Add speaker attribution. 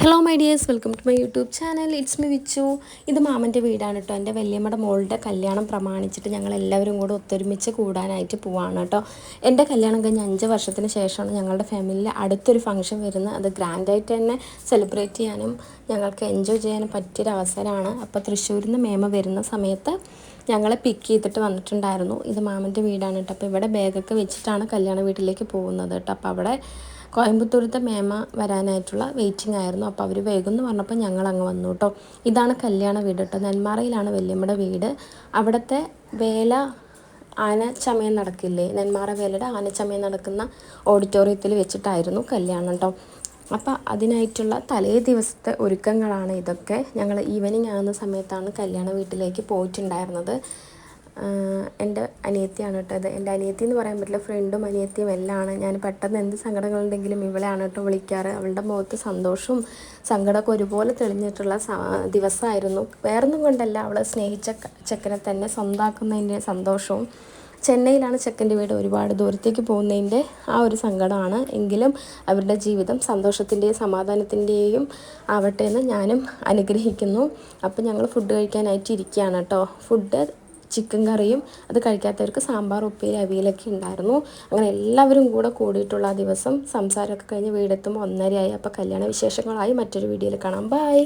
Speaker 1: Hello my dears, welcome to my YouTube channel. It's me Vichu. ഇത് മാമൻ്റെ വീടാണ് കേട്ടോ. എൻ്റെ വല്യമ്മയുടെ മോളുടെ കല്യാണം പ്രമാണിച്ചിട്ട് ഞങ്ങളെല്ലാവരും കൂടെ ഒത്തൊരുമിച്ച് കൂടാനായിട്ട് പോവാണ് കേട്ടോ. എൻ്റെ കല്യാണം കഴിഞ്ഞ് 5 വർഷത്തിന് ശേഷമാണ് ഞങ്ങളുടെ ഫാമിലിയിൽ അടുത്തൊരു ഫംഗ്ഷൻ വരുന്നത്. അത് ഗ്രാൻഡായിട്ട് തന്നെ സെലിബ്രേറ്റ് ചെയ്യാനും ഞങ്ങൾക്ക് എൻജോയ് ചെയ്യാനും പറ്റിയൊരു അവസരമാണ്. അപ്പോൾ തൃശ്ശൂരിൽ നിന്ന് മേമ വരുന്ന സമയത്ത് ഞങ്ങളെ പിക്ക് ചെയ്തിട്ട് വന്നിട്ടുണ്ടായിരുന്നു. ഇത് മാമൻ്റെ വീടാണ് കേട്ടോ. അപ്പോൾ ഇവിടെ ബാഗൊക്കെ വെച്ചിട്ടാണ് കല്യാണ വീട്ടിലേക്ക് പോകുന്നത് കേട്ടോ. അപ്പോൾ അവിടെ കോയമ്പത്തൂരത്തെ മേമ വരാനായിട്ടുള്ള വെയിറ്റിംഗ് ആയിരുന്നു. അപ്പോൾ അവർ വേഗം പറഞ്ഞപ്പോൾ ഞങ്ങൾ അങ്ങ് വന്നു കേട്ടോ. ഇതാണ് കല്യാണ വീട് കേട്ടോ. നെന്മാറയിലാണ് വല്യമ്മയുടെ വീട്. അവിടുത്തെ വേല ആനച്ചമയം നടക്കില്ലേ, നെന്മാറ വേലയുടെ ആനച്ചമയം നടക്കുന്ന ഓഡിറ്റോറിയത്തിൽ വെച്ചിട്ടായിരുന്നു കല്യാണം കേട്ടോ. അപ്പോൾ അതിനായിട്ടുള്ള തലേ ദിവസത്തെ ഒരുക്കങ്ങളാണ് ഇതൊക്കെ. ഞങ്ങൾ ഈവനിങ് ആകുന്ന സമയത്താണ് കല്യാണ വീട്ടിലേക്ക് പോയിട്ടുണ്ടായിരുന്നത്. എൻ്റെ അനിയത്തിയാണ് കേട്ടോ. ഇത് എൻ്റെ അനിയത്തി എന്ന് പറയാൻ പറ്റില്ല, ഫ്രണ്ടും അനിയത്തിയും എല്ലാമാണ്. ഞാൻ പെട്ടെന്ന് എന്ത് സങ്കടങ്ങളുണ്ടെങ്കിലും ഇവളെയാണ് കേട്ടോ വിളിക്കാറ്. അവളുടെ മുഖത്ത് സന്തോഷവും സങ്കടമൊക്കെ ഒരുപോലെ തെളിഞ്ഞിട്ടുള്ള ദിവസമായിരുന്നു. വേറൊന്നും കൊണ്ടല്ല, അവൾ സ്നേഹിച്ച ചെക്കനെ തന്നെ സ്വന്തമാക്കുന്നതിൻ്റെ സന്തോഷവും. ചെന്നൈയിലാണ് ചെക്കൻ്റെ വീട്. ഒരുപാട് ദൂരത്തേക്ക് പോകുന്നതിൻ്റെ ആ ഒരു സങ്കടമാണ്. എങ്കിലും അവരുടെ ജീവിതം സന്തോഷത്തിൻ്റെയും സമാധാനത്തിൻ്റെയും ആവട്ടെ എന്ന് ഞാനും അനുഗ്രഹിക്കുന്നു. അപ്പോൾ ഞങ്ങൾ ഫുഡ് കഴിക്കാനായിട്ട് ഇരിക്കുകയാണ് കേട്ടോ. ഫുഡ് ചിക്കൻ കറിയും, അത് കഴിക്കാത്തവർക്ക് സാമ്പാർ, ഉപ്പേരി, അവിയലൊക്കെ ഉണ്ടായിരുന്നു. അങ്ങനെ എല്ലാവരും കൂടെ കൂടിയിട്ടുള്ള ആ ദിവസം സംസാരമൊക്കെ കഴിഞ്ഞ് വീടെത്തുമ്പോൾ 1:30 ആയി. അപ്പോൾ കല്യാണ വിശേഷങ്ങളായി മറ്റൊരു വീഡിയോയിൽ കാണാം. ബൈ.